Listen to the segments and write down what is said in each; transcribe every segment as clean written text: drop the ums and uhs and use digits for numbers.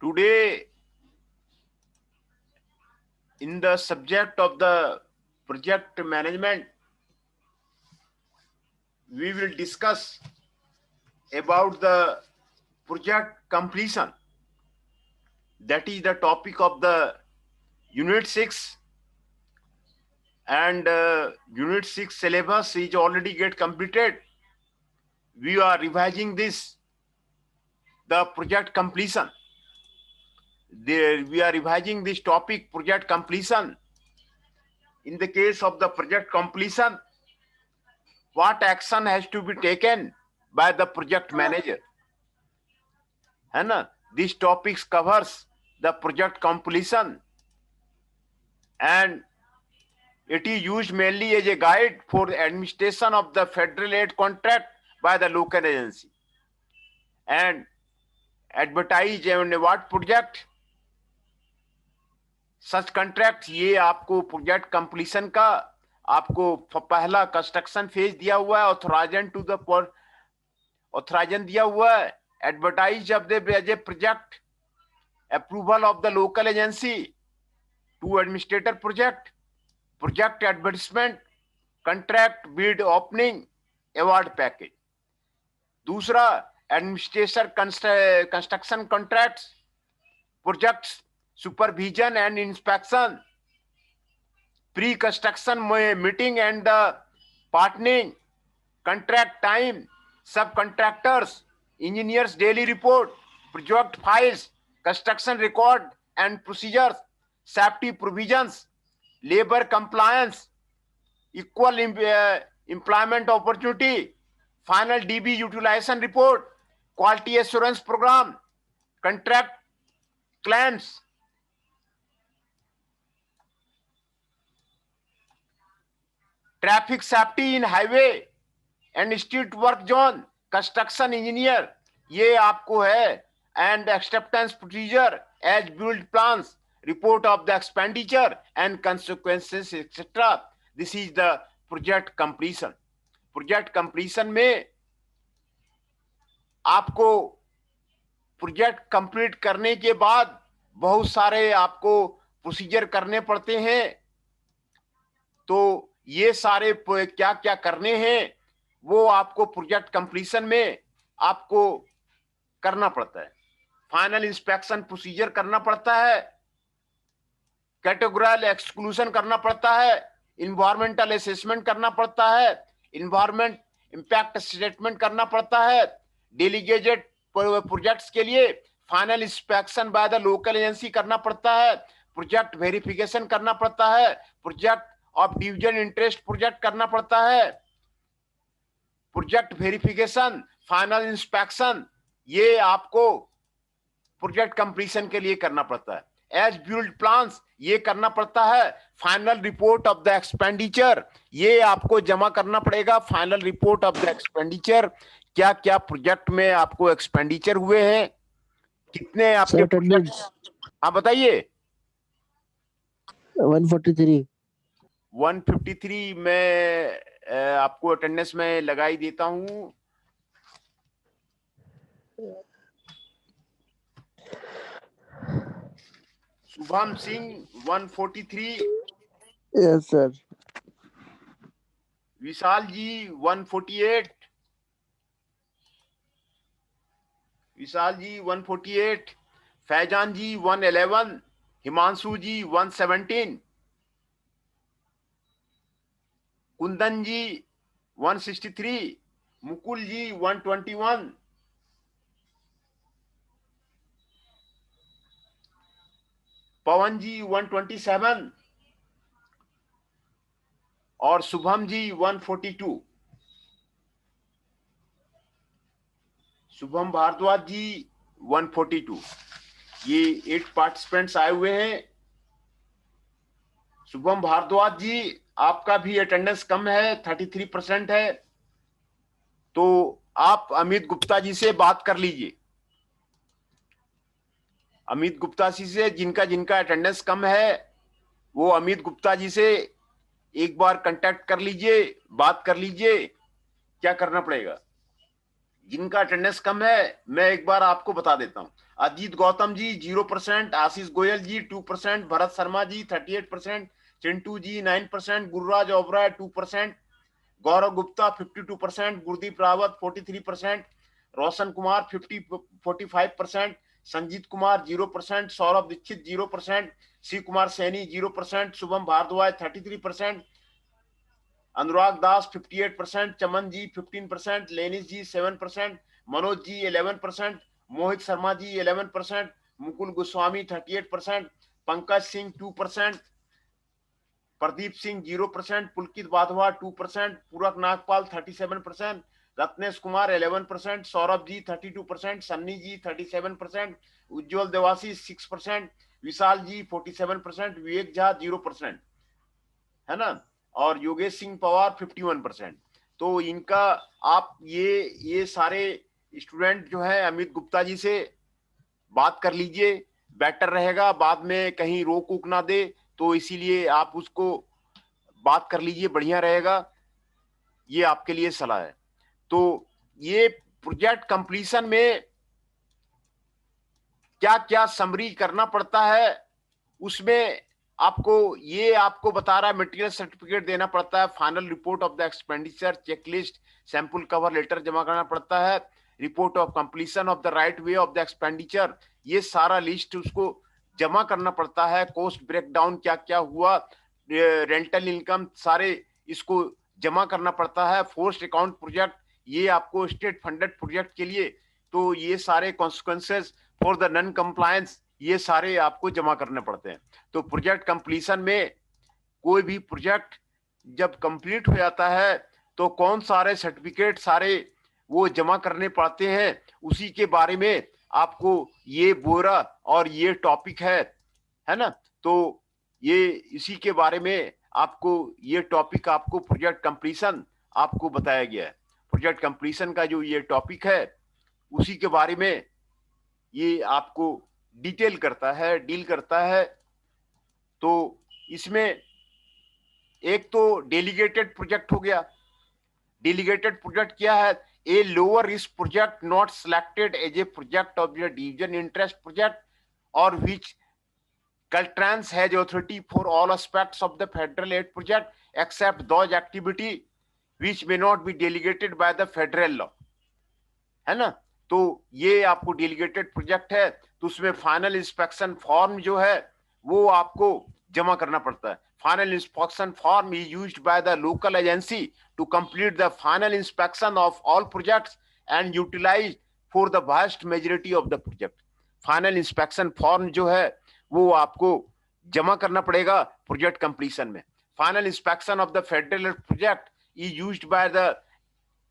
Today, in the subject of the project management, we will discuss about the project completion. That is the topic of the Unit 6, and Unit 6 syllabus is already get completed. We are revising this, the project completion. We are revising this topic, project completion. In the case of the project completion, what action has to be taken by the project manager? है ना? This topics covers the project completion, and it is used mainly as a guide for the administration of the federal aid contract by the local agency and advertise on what project such contract. ये आपको project completion का आपको पहला construction phase दिया हुआ है, ऑथराइजन दिया हुआ है, advertise of the project, approval of the local agency to administrator project, project advertisement, contract, bid opening, award package. दूसरा, administration construction contracts, projects supervision and inspection, pre-construction meeting and the partnering, contract time, subcontractors, engineers daily report, project files, construction record and procedures, safety provisions, labor compliance, equal employment opportunity, final DB utilization report, quality assurance program, contract claims, traffic safety in highway and street work zone, construction engineer, ये आपको है, and acceptance procedure as build plans, report of the expenditure and consequences etcetera. This is the project completion. Project completion में आपको project complete करने के बाद बहुत सारे आपको प्रोसीजर करने पड़ते हैं. तो ये सारे क्या क्या करने हैं वो आपको प्रोजेक्ट कंप्लीशन में आपको करना पड़ता है. फाइनल इंस्पेक्शन प्रोसीजर करना पड़ता है, कैटेगोरियल एक्सक्लूजन करना पड़ता है, इन्वायरमेंटल असेसमेंट करना पड़ता है, इन्वायरमेंट इंपैक्ट स्टेटमेंट करना पड़ता है, डेलीगेटेड प्रोजेक्ट्स के लिए final inspection bye the local agency करना पड़ता है, प्रोजेक्ट वेरिफिकेशन करना पड़ता है, project of division interest project करना पड़ता है, प्रोजेक्ट वेरिफिकेशन, फाइनल इंस्पेक्शन, ये आपको प्रोजेक्ट कंप्लीशन के लिए करना पड़ता है. एज बिल्ड प्लान्स ये करना पड़ता है, final report of the expenditure ये आपको जमा करना पड़ेगा. Final report of the expenditure, क्या क्या प्रोजेक्ट में आपको एक्सपेंडिचर हुए हैं, कितने आपके प्रोजेक्ट. हाँ बताइए. 153 में आपको अटेंडेंस में लगाई देता हूं. शुभम सिंह 143. Yes sir. विशाल जी 148. विशाल जी 148. फैजान जी 111. हिमांशु जी 117. कुंदन जी 163. मुकुल जी 121. पवन जी 127 और शुभम जी 142. शुभम भारद्वाज जी 142. ये 8 पार्टिसिपेंट्स आए हुए हैं. शुभम भारद्वाज जी आपका भी अटेंडेंस कम है, 33% है, तो आप अमित गुप्ता जी से बात कर लीजिए. अमित गुप्ता जी से, जिनका जिनका अटेंडेंस कम है वो अमित गुप्ता जी से एक बार कांटेक्ट कर लीजिए, बात कर लीजिए, क्या करना पड़ेगा. जिनका अटेंडेंस कम है मैं एक बार आपको बता देता हूं। अजीत गौतम जी 0%, आशीष गोयल जी 2%, भरत शर्मा जी 38%, चिंटू जी 9%, गुरुराज ओबराय 2%, गौरव गुप्ता 52%, गुरदीप रावत 43%, रोशन कुमार 45%, संजीत कुमार 0%, सौरभ दीक्षित 0%, शिव कुमार सैनी 0%, शुभम भारद्वाज 33%, अनुराग दास 58%, चमन जी 15%, लेनिस जी 7%, मनोज जी 11%, मोहित शर्मा जी 11%, मुकुल गोस्वामी 38%, पंकज सिंह 2%, प्रदीप सिंह 0%, पुलकित वाधवा 2%, पूरक नागपाल 37%, रत्नेश कुमार 11%, सौरभ जी 32%, सन्नी जी 37%, उज्जवल देवासी 6%, विशाल जी 47%, विवेक झा 0%, है ना, और योगेश सिंह पवार 51%। तो इनका आप ये सारे स्टूडेंट जो है अमित गुप्ता जी से बात कर लीजिए, बेटर रहेगा, बाद में कहीं रोक उक ना दे, तो इसीलिए आप उसको बात कर लीजिए, बढ़िया रहेगा, ये आपके लिए सलाह है। तो ये प्रोजेक्ट कंप्लीशन में क्या क्या समरी करना पड़ता है, उसमें आपको बता रहा है, मटेरियल सर्टिफिकेट देना पड़ता है, final report of the expenditure, checklist, sample cover letter जमा करना पड़ता है, report of completion of the right way of the expenditure, ये सारा लिस्ट उसको जमा करना पड़ता है, कॉस्ट ब्रेकडाउन क्या क्या हुआ, रेंटल इनकम, सारे इसको जमा करना पड़ता है, फोर्स्ड अकाउंट प्रोजेक्ट, ये आपको स्टेट फंडेड प्रोजेक्ट के लिए, तो ये सारे consequences for the non compliance, ये सारे आपको जमा करने पड़ते हैं। तो प्रोजेक्ट कंप्लीशन में कोई भी प्रोजेक्ट जब कंप्लीट हो जाता है तो कौन सारे सर्टिफिकेट सारे वो जमा करने पड़ते हैं, उसी के बारे में आपको ये बोरा और ये टॉपिक है ना, तो ये इसी के बारे में आपको ये टॉपिक आपको प्रोजेक्ट कंप्लीशन आपको बताया गया है। प्रोजेक्ट कंप्लीशन का जो ये टॉपिक है उसी के बारे में ये आपको डिटेल करता है, डील करता है। तो इसमें एक तो डेलीगेटेड प्रोजेक्ट हो गया। डेलीगेटेड प्रोजेक्ट क्या है? A lower risk project not selected as a project of the division interest project और which Caltrans has authority for all aspects of the federal aid project except those activity which may not be delegated by the federal law, है ना। तो ये आपको delegated project है, तो उसमें final inspection form जो है वो आपको जमा करना पड़ता है। Final inspection form is used by the local agency to complete the final inspection of all projects and utilize for the vast majority of the project. Final inspection form जो है वो आपको जमा करना पड़ेगा प्रोजेक्ट कंप्लीशन में। Final inspection of the federal project is used by the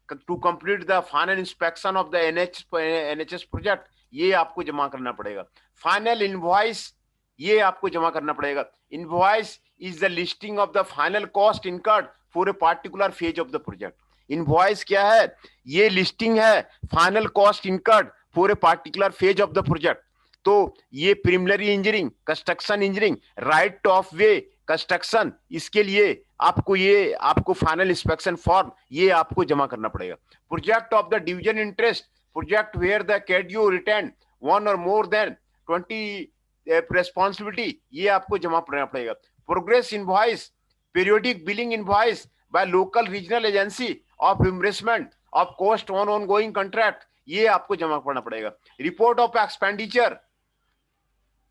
to complete the final inspection of the NHS project, ये आपको जमा करना पड़ेगा। फाइनल इनवॉइस ये आपको जमा करना पड़ेगा। Invoice is the listing of the final cost incurred for a particular phase of the project. Invoice क्या है? ये लिस्टिंग है final cost incurred for a particular phase of the project. तो ये preliminary engineering, construction engineering, right of way construction, इसके लिए आपको final inspection form ये आपको जमा करना पड़ेगा। Project of the division interest project where the कैडियो रिटर्न वन और मोर देन 20 रिस्पॉन्सिबिलिटी, ये आपको जमा करना पड़ेगा। Progress invoice, periodic billing invoice by local regional agency of reimbursement of cost on ongoing contract, ये आपको जमा करना पड़ेगा। Report of expenditure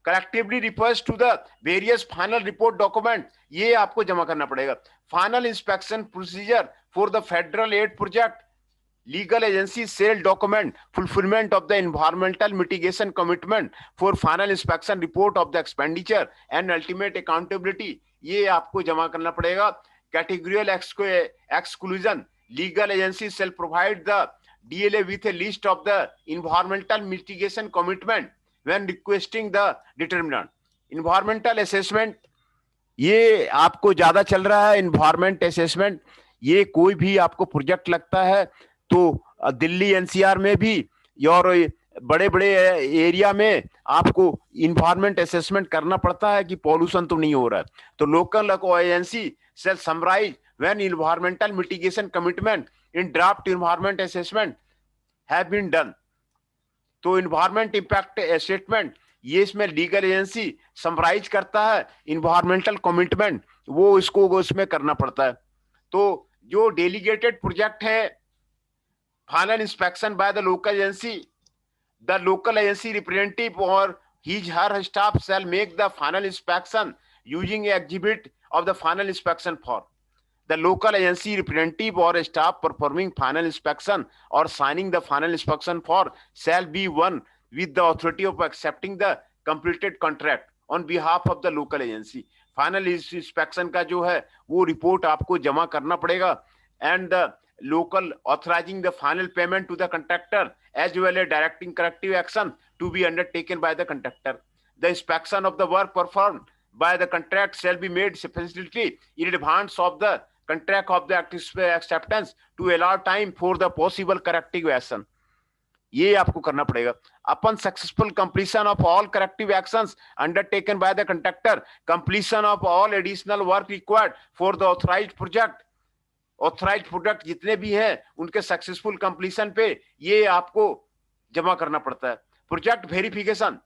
collectively refers to the various final report document, ये आपको जमा करना पड़ेगा। Final inspection procedure for the federal aid project, legal agency shall document, fulfilment of the environmental mitigation commitment for final inspection report of the expenditure and ultimate accountability, ये आपको जमा करना पड़ेगा। Categorical exclusion, legal agency shall provide the DLA with a list of the environmental mitigation commitment when requesting the determinant। environmental assessment ये आपको ज्यादा चल रहा है। environment assessment ये कोई भी आपको प्रोजेक्ट लगता है तो दिल्ली एनसीआर में भी और बड़े बड़े एरिया में आपको इन्वायरमेंट असेसमेंट करना पड़ता है कि पॉल्यूशन तो नहीं हो रहा है। तो local agency shall summarize when environmental mitigation commitment in draft environment assessment have been done. तो इन्वायरमेंट इम्पैक्ट स्टेटमेंट ये इसमें लीगल एजेंसी समराइज करता है इन्वायरमेंटल कमिटमेंट, वो इसको उसमें करना पड़ता है। तो जो डेलीगेटेड प्रोजेक्ट है final inspection bye the local agency, the local agency representative or his her staff shall make the final inspection using a exhibit of the final inspection form. The local agency representative or staff performing final inspection or signing the final inspection form shall be one with the authority of accepting the completed contract on behalf of the local agency. Final inspection का जो है वो report आपको जमा करना पड़ेगा, and the local authorizing the final payment to the contractor as well as directing corrective action to be undertaken by the contractor. The inspection of the work performed by the contract shall be made sufficiently in advance of the contract of the acceptance to allow time for the possible corrective action. ये आपको करना पड़ेगा. Upon successful completion of all corrective actions undertaken by the contractor, completion of all additional work required for the authorized project, authorised product जितने भी हैं उनके successful completion पे ये आपको जमा करना पड़ता है. प्रोजेक्ट वेरिफिकेशन,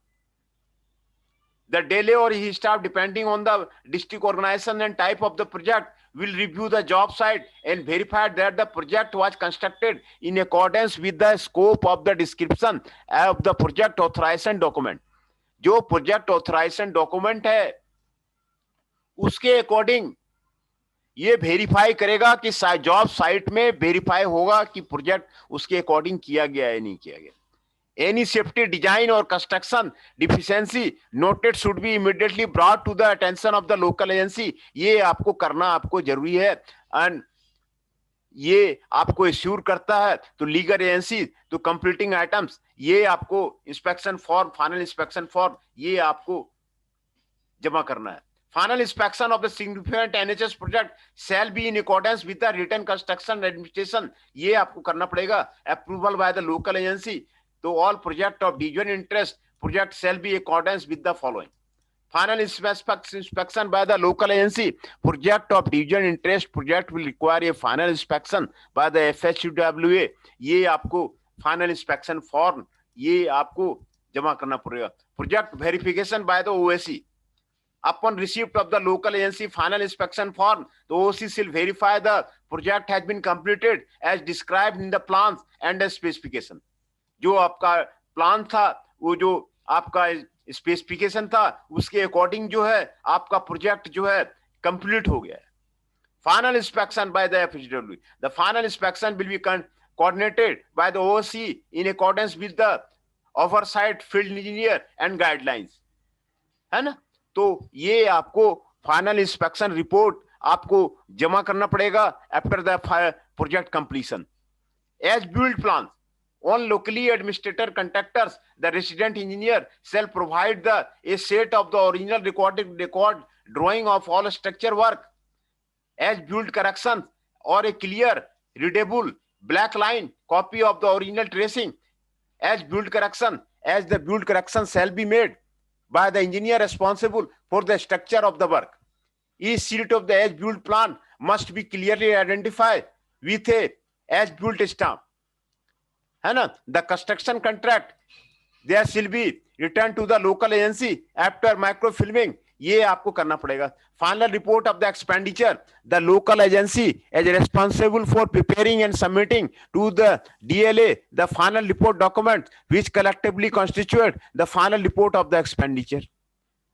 द डिले और he staff depending on the district organization and type of the project will review the job site and verify that the project was constructed in accordance with the scope of the description of the project authorization document. जो project authorisation document है उसके according ये verify करेगा कि job site में verify होगा कि project उसके अकॉर्डिंग किया गया है नहीं किया गया. एनी सेफ्टी डिजाइन और construction deficiency noted should be immediately brought to the attention of the local agency. ये आपको करना आपको जरूरी है एंड ये आपको एश्योर करता है. तो लीगल एजेंसी तो कंप्लीटिंग आइटम्स ये आपको inspection form, final inspection form ये आपको जमा करना है. Final inspection of the significant NHS project shall be in accordance with the written construction administration. ये आपको करना पड़ेगा. Approval by the local agency. तो all project of division interest project shall be in accordance with the following. Final inspection by the local agency. Project of division interest project will require a final inspection by the FHUWA. ये आपको final inspection form ये आपको जमा करना पड़ेगा. Project verification by the OAC. Upon receipt of the local agency final inspection form, the OC shall verify the project has been completed as described in the plans and the specification. जो आपका plan था वो जो आपका specification था उसके according जो है आपका प्रोजेक्ट जो है कंप्लीट हो गया है. Final inspection by the FHW. The final inspection will be coordinated by the OC in accordance with the oversight field engineer and guidelines. है ना. तो ये आपको फाइनल इंस्पेक्शन रिपोर्ट आपको जमा करना पड़ेगा after the project completion. As built plan on locally administrator contractors the resident engineer shall provide the a set of the original record drawing of all structure work as built correction और a clear readable black line copy of the original tracing as built correction as the built correction shall be made by the engineer responsible for the structure of the work. Each sheet of the as-built plan must be clearly identified with a as-built stamp. है ना. The construction contract there shall be returned to the local agency after microfilming. ये आपको करना पड़ेगा. Final report of the expenditure, the local agency is responsible for preparing and submitting to the DLA the final report document which collectively constitute the final report of the expenditure.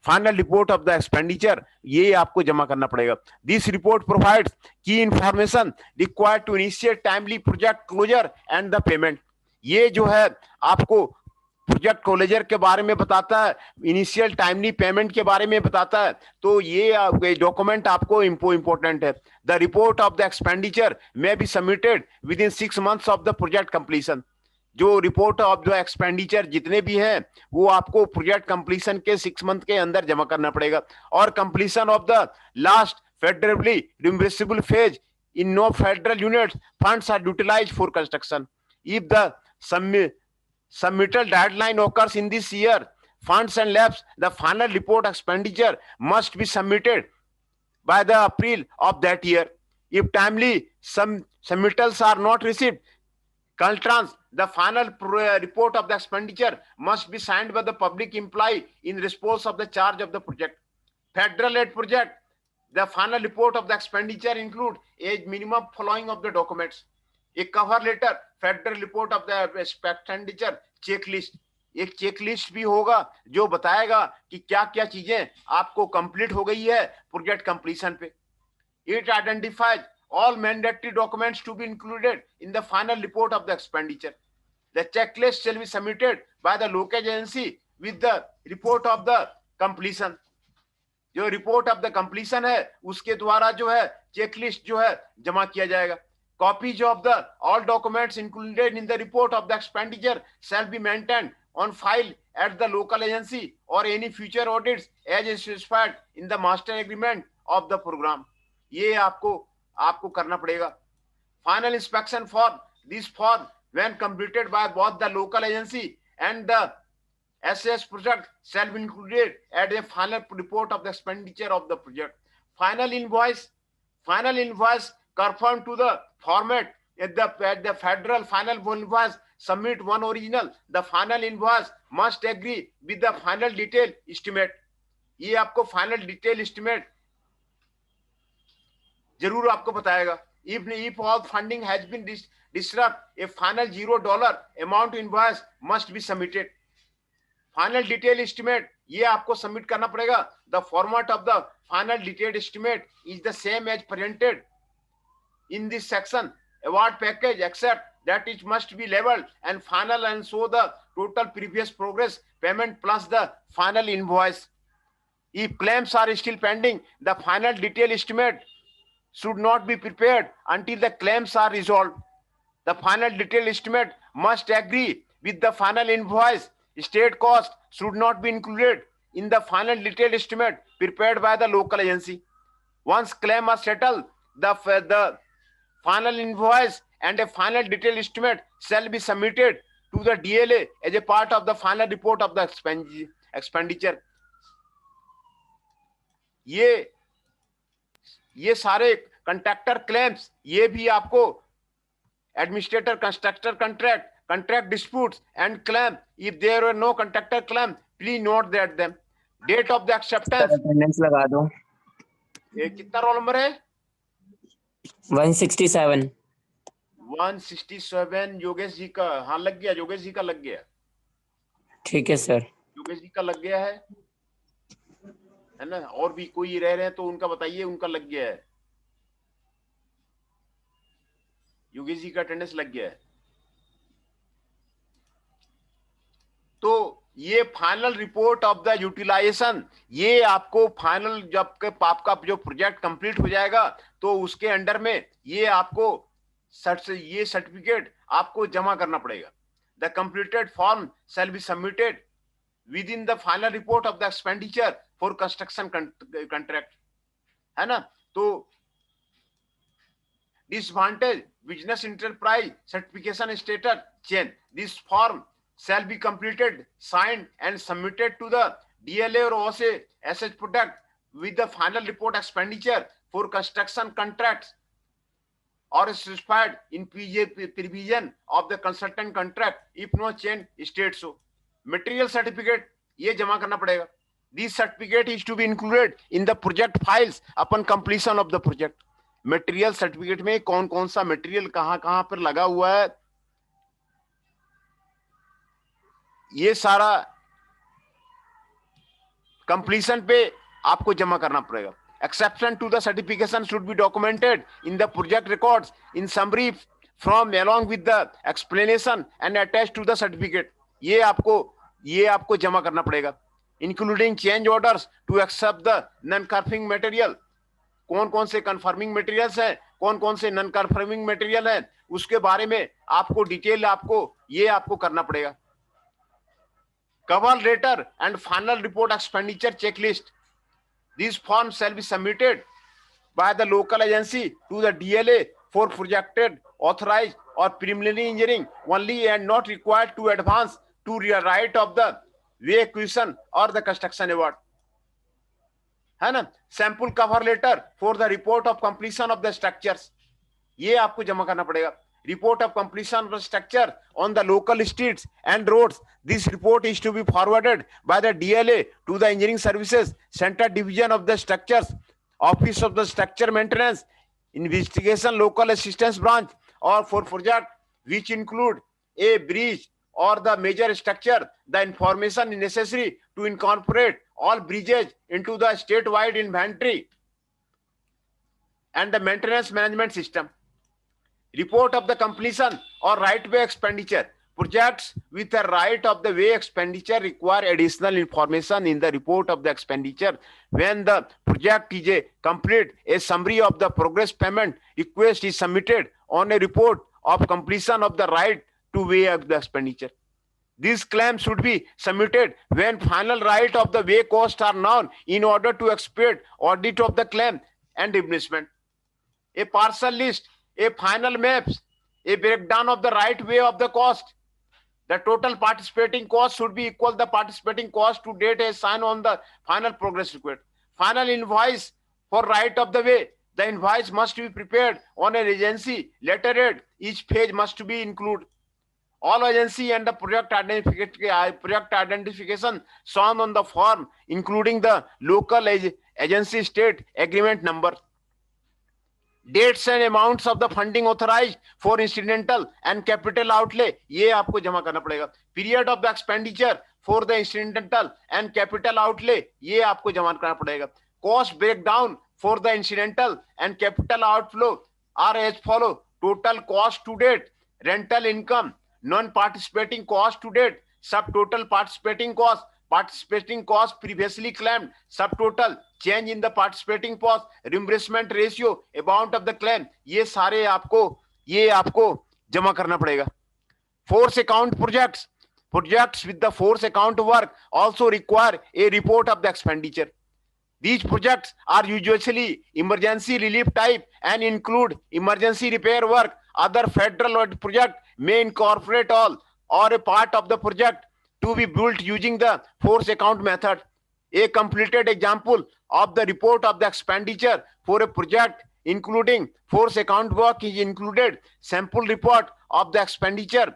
Final report of the expenditure ये आपको जमा करना पड़ेगा. This report provides key information required to initiate timely project closure and the payment. ये जो है आपको project closure के बारे में बताता है, इनिशियल टाइमली पेमेंट के बारे में बताता है. तो ये डॉक्यूमेंट आपको इंपॉर्टेंट है. The report of the expenditure may be submitted with in 6 months of the project completion. जो रिपोर्ट ऑफ द एक्सपेंडिचर जितने भी हैं वो आपको प्रोजेक्ट कंप्लीशन के 6 month के अंदर जमा करना पड़ेगा. और completion of the last federally reimbursable phase in no federal units funds are utilized for construction. If the submittal deadline occurs in this year, funds and lapse, the final report expenditure must be submitted by the April of that year. If timely some submittals are not received, Caltrans The final report of the expenditure must be signed by the public employee in response of the charge of the project. Federal aid project, the final report of the expenditure include a minimum following of the documents. A cover letter, federal report of the expenditure checklist. एक checklist भी होगा जो बताएगा कि क्या क्या चीजें आपको कंप्लीट हो गई है प्रोजेक्ट कंप्लीशन पे. It identifies all mandatory documents to be included in the final report of the expenditure. The checklist shall be submitted by the local agency with the report of the completion. जो report of the completion है उसके द्वारा जो है checklist जो है जमा किया जाएगा. Copies of the all documents included in the report of the expenditure shall be maintained on file at the local agency or any future audits as specified in the master agreement of the program. ये आपको करना पड़ेगा. Final inspection for this form when completed by both the local agency and the SS project shall be included at the final report of the expenditure of the project. Final invoice conform to the format at the federal final invoice. Submit one original. The final invoice must agree with the final detail estimate. ये आपको final detail estimate जरूर आपको बताएगा. If all funding has been disrupted, a final $0 amount invoice must be submitted. Final detail estimate ये आपको submit करना पड़ेगा. The format of the final detailed estimate is the same as presented in this section. Award package except that it must be leveled and final and show the total previous progress payment plus the final invoice. If claims are still pending, the final detail estimate should not be prepared until the claims are resolved. The final detail estimate must agree with the final invoice. State cost should not be included in the final detail estimate prepared by the local agency. Once claims are settled, the final invoice and a final detail estimate shall be submitted to the DLA as a part of the final report of the expenditure. ये सारे contractor claims ये भी आपको administrator constructor contract disputes and claim. If there were no contractor claim, please note that them. Date of the acceptance. Attendance लगा दो. ये कितना roll number है? 167. 167 योगेश जी का. हाँ लग गया, योगेश जी का लग गया. ठीक है सर. योगेश जी का लग गया है ना? और भी कोई रह रहे हैं तो उनका बताइए, उनका लग गया है. योगेश जी का अटेंडेंस लग गया है. तो ये final report of the utilization, ये आपको फाइनल जब आपका जो प्रोजेक्ट कंप्लीट हो जाएगा तो उसके अंडर में ये आपको ये सर्टिफिकेट आपको जमा करना पड़ेगा. The completed form shall be submitted with in the final report of the expenditure for construction contract, है ना? तो disadvantage business enterprise certification status change. This form shall be completed, signed and submitted to the DLA or OSA SS product with the final report expenditure for construction contracts or specified in provision of the consultant contract if no change state so. Material certificate ये जमा करना पड़ेगा. This certificate is to be included in the project files upon completion of the project. Material certificate में कौन कौन सा material कहाँ पर लगा हुआ है, ये सारा कंप्लीशन पे आपको जमा करना पड़ेगा. Exception to the certification should be documented in the project records in summary from along with the explanation and attach to the certificate. ये आपको जमा करना पड़ेगा. Including change orders to accept the non conforming material. कौन कौन से confirming materials हैं, कौन कौन से नॉन कन्फर्मिंग मटेरियल हैं, उसके बारे में आपको डिटेल आपको करना पड़ेगा. Cover letter and final report expenditure checklist. These forms shall be submitted by the local agency to the DLA for projected, authorized or preliminary engineering only and not required to advance to right of the way acquisition or the construction award. है ना? Sample cover letter for the report of completion of the structures. ये आपको जमा करना पड़ेगा. report of completion of the structure on the local streets and roads. This report is to be forwarded by the DLA to the Engineering Services Center Division of the Structures, Office of the Structure Maintenance, Investigation Local Assistance Branch, or for project which include a bridge or the major structure, the information necessary to incorporate all bridges into the statewide inventory and the maintenance management system. Report of the completion or right way expenditure. Projects with a right of the way expenditure require additional information in the report of the expenditure. When the project is complete, a summary of the progress payment request is submitted on a report of completion of the right to way of the expenditure. These claims should be submitted when final right of the way costs are known in order to expedite audit of the claim and reimbursement. A partial list, a final maps, a breakdown of the right way of the cost. The total participating cost should be equal the participating cost to date as signed on the final progress report. Final invoice for right of the way. The invoice must be prepared on an agency letterhead. Each page must be included. All agency and the project identification shown on the form, including the local agency state agreement number. Dates and amounts of the funding authorized for incidental and capital outlay, ये आपको जमा करना पड़ेगा. Period of the expenditure for the incidental and capital outlay, ये आपको जमा करना पड़ेगा. Cost breakdown for the incidental and capital outflow are as follow: total cost to date, rental income, non-participating cost to date, subtotal participating cost previously claimed, subtotal, change in the participating cost, reimbursement ratio, amount of the claim. ये सारे आपको जमा करना पड़ेगा. Force account projects with the force account work also require a report of the expenditure. These projects are usually emergency relief type and include emergency repair work. Other federal project may incorporate all or a part of the project to be built using the force account method. A completed example of the report of the expenditure for a project including force account work is included. Sample report of the expenditure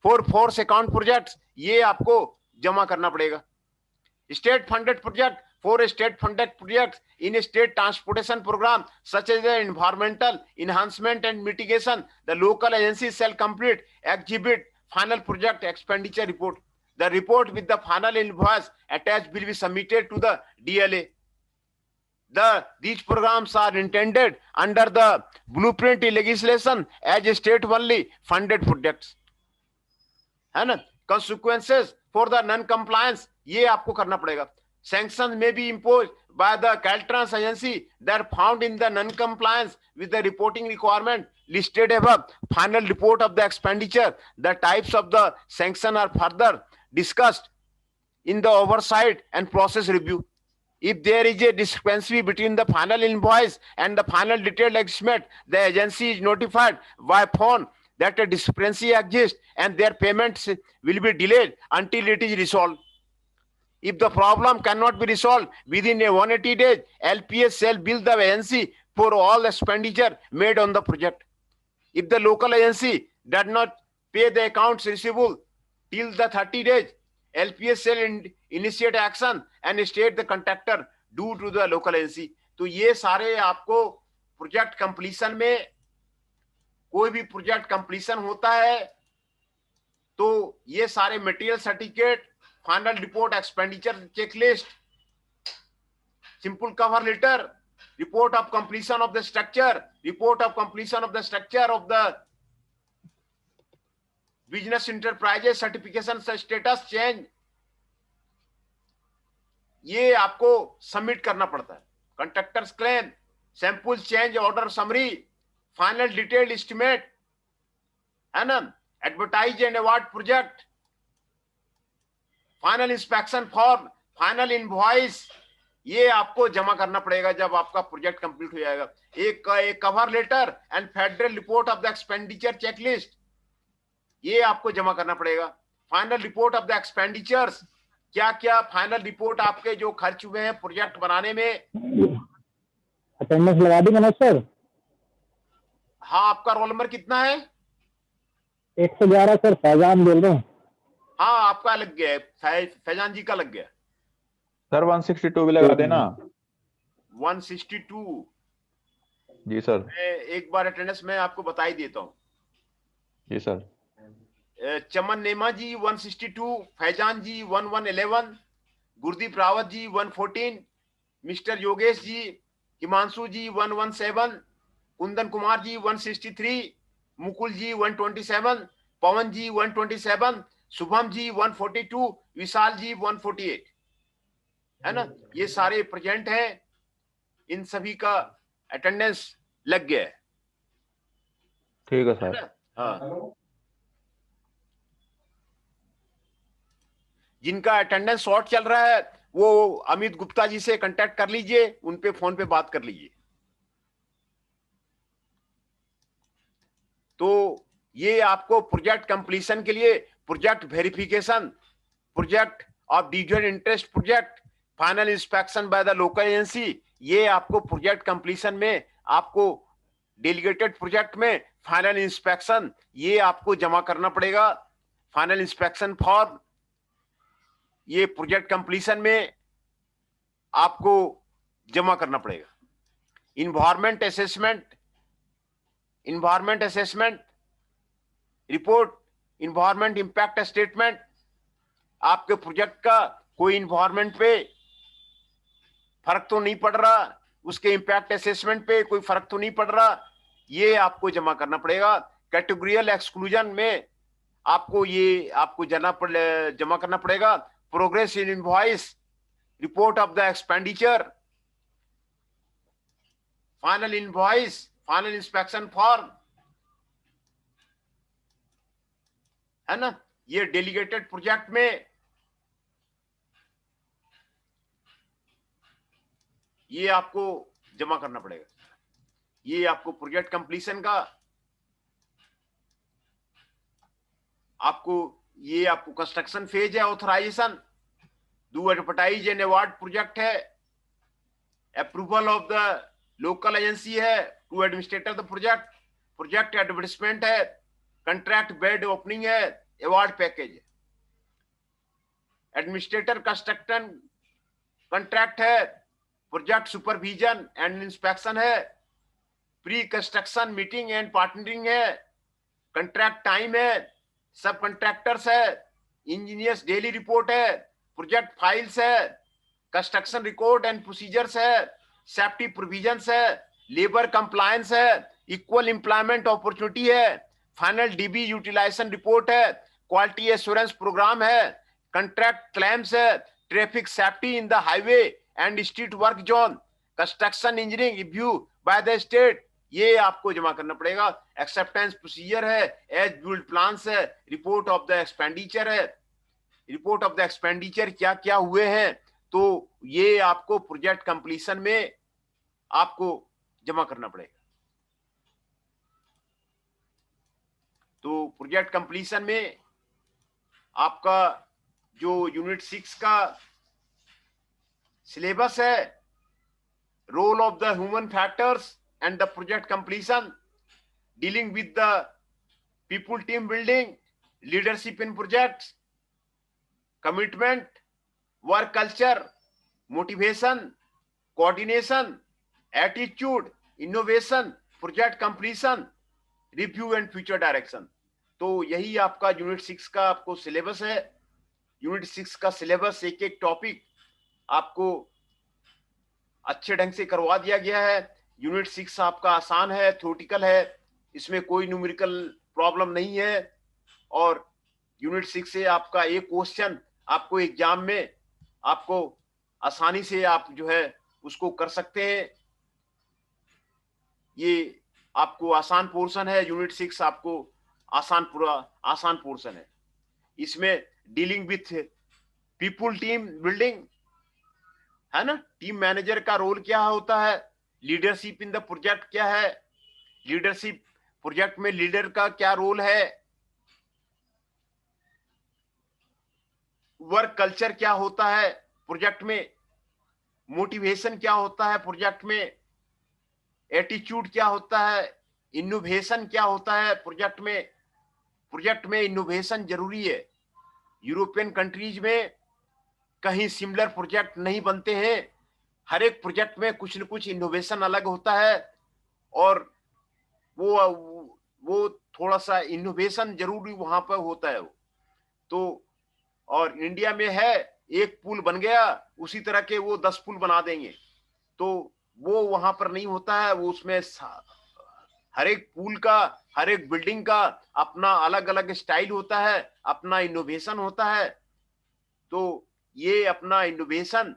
for force account projects, ये आपको जमा करना पड़ेगा. State funded project, for a state funded project in a state transportation program such as the environmental enhancement and mitigation, the local agency shall complete exhibit final project expenditure report. The report with the final invoice attached will be submitted to the DLA. These programs are intended under the blueprint legislation as a state only funded projects. है ना? Consequences for the non-compliance, ये आपको करना पड़ेगा. Sanctions may be imposed by the Caltrans agency that are found in the non-compliance with the reporting requirement listed above. Final report of the expenditure. The types of the sanction are further discussed in the oversight and process review. If there is a discrepancy between the final invoice and the final detailed estimate, the agency is notified by phone that a discrepancy exists and their payments will be delayed until it is resolved. If the problem cannot be resolved within 180 days, LPS shall bill the agency for all expenditure made on the project. If the local agency does not pay the accounts receivable till the 30 days, LPS shall initiate action and state the contractor due to the local agency. तो ये सारे आपको project completion में, कोई भी project completion होता है तो ये सारे material certificate, final report, expenditure checklist, simple cover letter, report of completion of the structure, report of completion of the structure of the business enterprises certification status change, ये आपको सबमिट करना पड़ता है. Contractors claim, sample change order summary, final detailed estimate, है ना, advertise and award project, final inspection form, final invoice, ये आपको जमा करना पड़ेगा जब आपका प्रोजेक्ट कंप्लीट हो जाएगा. एक cover letter and federal report of the expenditure checklist, ये आपको जमा करना पड़ेगा. Final report of the expenditures, क्या क्या फाइनल रिपोर्ट आपके जो खर्च हुए हैं प्रोजेक्ट बनाने में. अटेंडेंस लगा दी मैंने सर. हाँ, आपका रोल नंबर कितना है? 111 सर, फैजान बोल रहा हूँ। हाँ, आपका लग गया है, फैजान जी का लग गया। सर 162 भी लगा देना। 162 जी सर। मैं एक बार अटेंडेंस में आपको बता ही देता हूँ। जी सर। चमन नेमा जी 162, फैजान जी 1111, गुरदीप रावत जी 114, मिस्टर योगेश जी, हिमांशु जी 117, कुंदन कुमार जी 163, मुकुल जी 127, पवन जी 127, शुभम जी 142, विशाल जी 148, है ना। ये सारे प्रेजेंट हैं, इन सभी का अटेंडेंस लग गया है ठीक है है सर। ना। हाँ, जिनका अटेंडेंस शॉर्ट चल रहा है वो अमित गुप्ता जी से कांटेक्ट कर लीजिए, उन पे फोन पे बात कर लीजिए। तो ये आपको प्रोजेक्ट कंप्लीशन के लिए project verification, project of division interest project, final inspection bye the local agency, ये आपको प्रोजेक्ट कंप्लीशन में आपको डेलीगेटेड प्रोजेक्ट में फाइनल इंस्पेक्शन ये आपको जमा करना पड़ेगा। फाइनल इंस्पेक्शन फॉर्म ये प्रोजेक्ट कंप्लीशन में आपको जमा करना पड़ेगा। Environment assessment report, environment impact statement, आपके प्रोजेक्ट का कोई इन्वायरमेंट पे फर्क तो नहीं पड़ रहा, उसके इंपैक्ट असेसमेंट पे कोई फर्क तो नहीं पड़ रहा, ये आपको जमा करना पड़ेगा। कैटेगोरियल एक्सक्लूजन में आपको ये आपको जमा करना पड़ेगा। Progress in invoice, report of the expenditure, final invoice, final inspection form, है ना। ये डेलीगेटेड प्रोजेक्ट में ये आपको जमा करना पड़ेगा। ये आपको प्रोजेक्ट कंप्लीशन का आपको कंस्ट्रक्शन फेज है, authorization, do advertise and award project है, approval of the local agency है to administrator the project, project advertisement है, कंट्रैक्ट बेड ओपनिंग है, अवार्ड पैकेज है, एडमिनिस्ट्रेटर कंस्ट्रक्शन कंट्रैक्ट है, प्रोजेक्ट सुपरविजन एंड इंस्पेक्शन है, preconstruction meeting and partnering है, contract time है, subcontractors है, engineers daily report है, प्रोजेक्ट फाइल्स है, कंस्ट्रक्शन रिकॉर्ड एंड प्रोसीजर्स है, सेफ्टी प्रोविजंस है, लेबर कंप्लायंस है, इक्वल एम्प्लॉयमेंट अपॉर्चुनिटी है, फाइनल डीबी यूटिलाइजेशन रिपोर्ट है, क्वालिटी एश्योरेंस प्रोग्राम है, कंट्रैक्ट क्लेम्स है, traffic safety in the highway and street work zone, construction engineering review by the state, ये आपको जमा करना पड़ेगा। एक्सेप्टेंस प्रोसीजर है, एज बिल्ड प्लान्स है, रिपोर्ट ऑफ द एक्सपेंडिचर है, रिपोर्ट ऑफ द एक्सपेंडिचर क्या क्या हुए हैं, तो ये आपको प्रोजेक्ट कंप्लीशन में आपको जमा करना पड़ेगा। तो प्रोजेक्ट कंप्लीशन में आपका जो यूनिट 6 का सिलेबस है, role of the human factors and the project completion, dealing with the people team building, leadership in projects, commitment, work culture, motivation, coordination, attitude, innovation, project completion, review and future direction। तो यही आपका unit 6 का आपको syllabus है। Unit 6 का syllabus एक एक topic आपको अच्छे ढंग से करवा दिया गया है। यूनिट 6 आपका आसान है, थ्योरेटिकल है, इसमें कोई न्यूमेरिकल प्रॉब्लम नहीं है, और यूनिट 6 से आपका एक क्वेश्चन आपको एग्जाम में आपको आसानी से आप जो है उसको कर सकते हैं। ये आपको आसान पोर्शन है, यूनिट 6 आपको आसान पोर्शन है। इसमें dealing with people team building है ना, टीम मैनेजर का रोल क्या होता है, लीडरशिप इन द प्रोजेक्ट क्या है, लीडरशिप प्रोजेक्ट में लीडर का क्या रोल है, वर्क कल्चर क्या होता है प्रोजेक्ट में, मोटिवेशन क्या होता है प्रोजेक्ट में, एटीट्यूड क्या होता है, इनोवेशन क्या होता है प्रोजेक्ट में, प्रोजेक्ट में इनोवेशन जरूरी है। यूरोपियन कंट्रीज में कहीं सिमिलर प्रोजेक्ट नहीं बनते हैं। हर एक प्रोजेक्ट में कुछ न कुछ इनोवेशन अलग होता है और वो थोड़ा सा इनोवेशन जरूरी वहां पर होता है। तो और इंडिया में है, एक पुल बन गया उसी तरह के वो 10 पुल बना देंगे, तो वो वहां पर नहीं होता है। वो उसमें हर एक पुल का, हर एक बिल्डिंग का अपना अलग अलग स्टाइल होता है, अपना इनोवेशन होता है। तो ये अपना इनोवेशन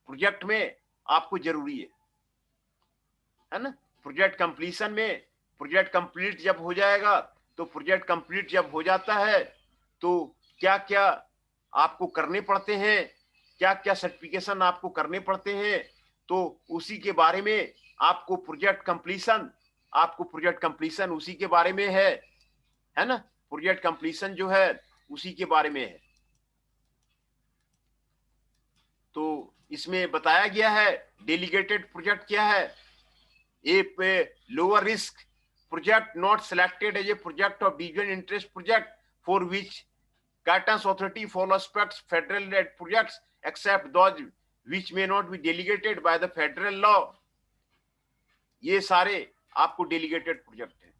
प्रोजेक्ट में आपको जरूरी है ना। प्रोजेक्ट कंप्लीशन में, प्रोजेक्ट कंप्लीट जब हो जाएगा, तो प्रोजेक्ट कंप्लीट जब हो जाता है तो क्या क्या आपको करने पड़ते हैं, क्या क्या सर्टिफिकेशन आपको करने पड़ते हैं, तो उसी के बारे में आपको प्रोजेक्ट कंप्लीशन उसी के बारे में है ना। प्रोजेक्ट कंप्लीशन जो है उसी के बारे में है। तो इसमें बताया गया है डेलीगेटेड प्रोजेक्ट क्या है। A lower risk project not selected as a project of division interest project for which guidance authority follows federal led projects except those which may not be delegated by the federal law। ये सारे आपको delegated project है।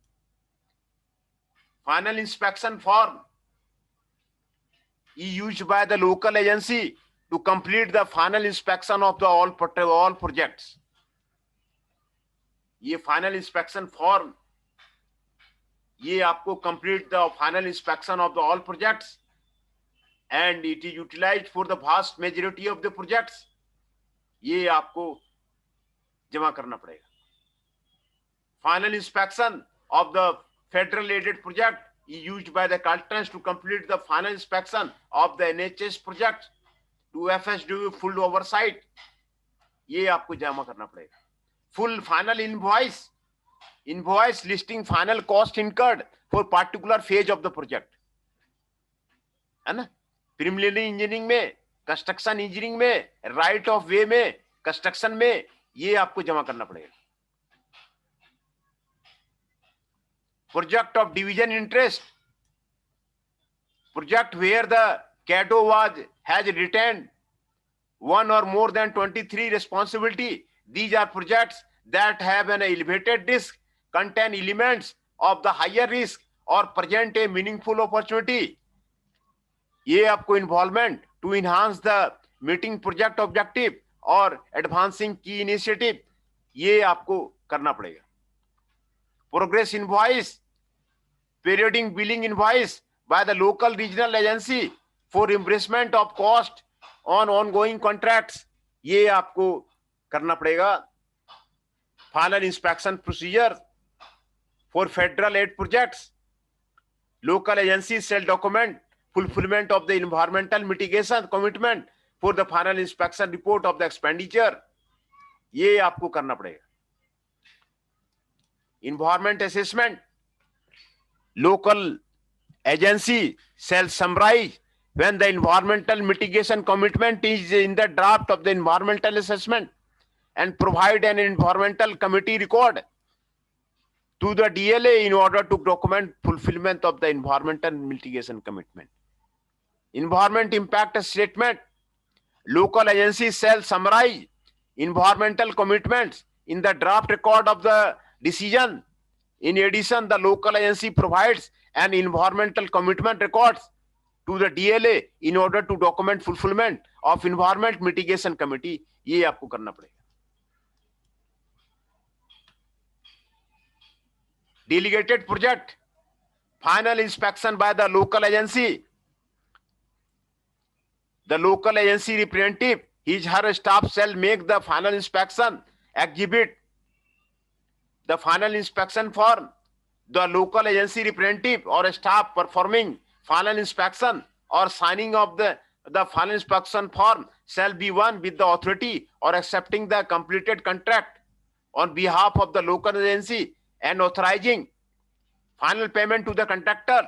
Final inspection form used by the local agency to complete the final inspection of the all projects। ये final inspection form, ये आपको complete the final inspection of the all projects and it is utilized for the vast majority of the projects. ये आपको जमा करना पड़ेगा। Final inspection of the federal aided project is used by the Caltrans to complete the final inspection of the NHS project to FSW full oversight। ये आपको जमा करना पड़ेगा। Full final invoice listing final cost incurred for particular phase of the project, है ना। Preliminary engineering में, construction engineering में, right of वे में, कंस्ट्रक्शन में, ये आपको जमा करना पड़ेगा। Project of division interest, project where the CADO has retained one or more than 23 responsibility. These are projects that have an elevated risk, contain elements of the higher risk or present a meaningful opportunity। ये आपको involvement to enhance the meeting project objective और advancing key initiative, ये आपको करना पड़ेगा। Progress invoice, periodic billing invoice by the local regional agency for reimbursement of cost on ongoing contracts, ये आपको करना पड़ेगा। Final inspection procedure for federal aid projects, local agencies shall document fulfillment of the environmental mitigation commitment for the final inspection report of the expenditure, ये आपको करना पड़ेगा। Environment assessment, local agency shall summarize when the environmental mitigation commitment is in the draft of the environmental assessment and provide an environmental committee record to the DLA in order to document fulfillment of the environmental mitigation commitment. Environment impact statement, local agencies shall summarize environmental commitments in the draft record of the decision. In addition, the local agency provides an environmental commitment records to the DLA in order to document fulfillment of environment mitigation committee, ये आपको करना पड़ेगा। Delegated project, final inspection by the local agency. The local agency representative, his her staff shall make the final inspection, exhibit the final inspection form. The local agency representative or staff performing final inspection or signing of the final inspection form shall be one with the authority or accepting the completed contract on behalf of the local agency and authorizing final payment to the contractor,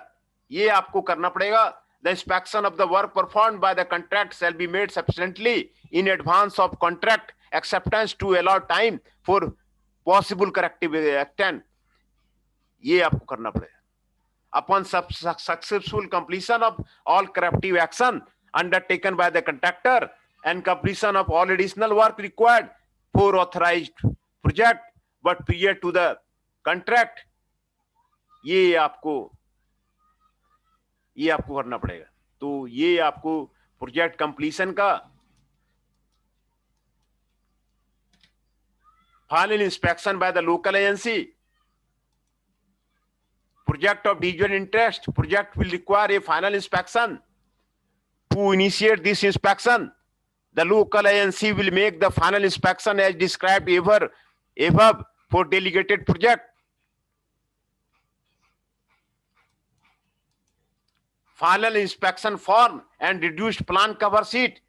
ये आपको करना पड़ेगा। The inspection of the work performed by the contract shall be made sufficiently in advance of contract acceptance to allow time for possible corrective action, ये आपको करना पड़ेगा। upon successful completion of all corrective action undertaken by the contractor and completion of all additional work required for authorized project but prior to the contract, ये आपको करना पड़ेगा। तो ये आपको प्रोजेक्ट कंप्लीशन का final inspection bye the local agency, project of individual interest, project will require a final inspection. To initiate this inspection, the local agency will make the final inspection as described above for delegated project. Final inspection form and reduced plan cover sheet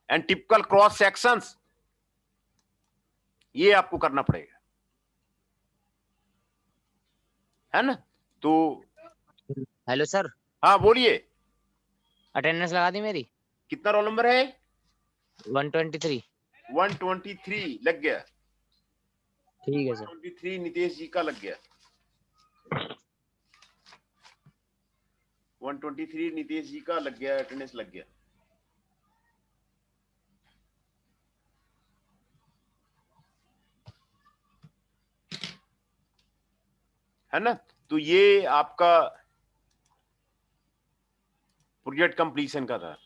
and typical cross sections, ये आपको करना पड़ेगा, है ना? तो hello sir, हाँ बोलिए, attendance लगा दी मेरी। कितना रोल नंबर है? 123। 123 लग गया। ठीक है सर। 123 नितेश जी का लग गया। 123 नितेश जी का लग गया, अटेंडेंस लग गया। है ना? तो ये आपका प्रोजेक्ट कंप्लीशन का था।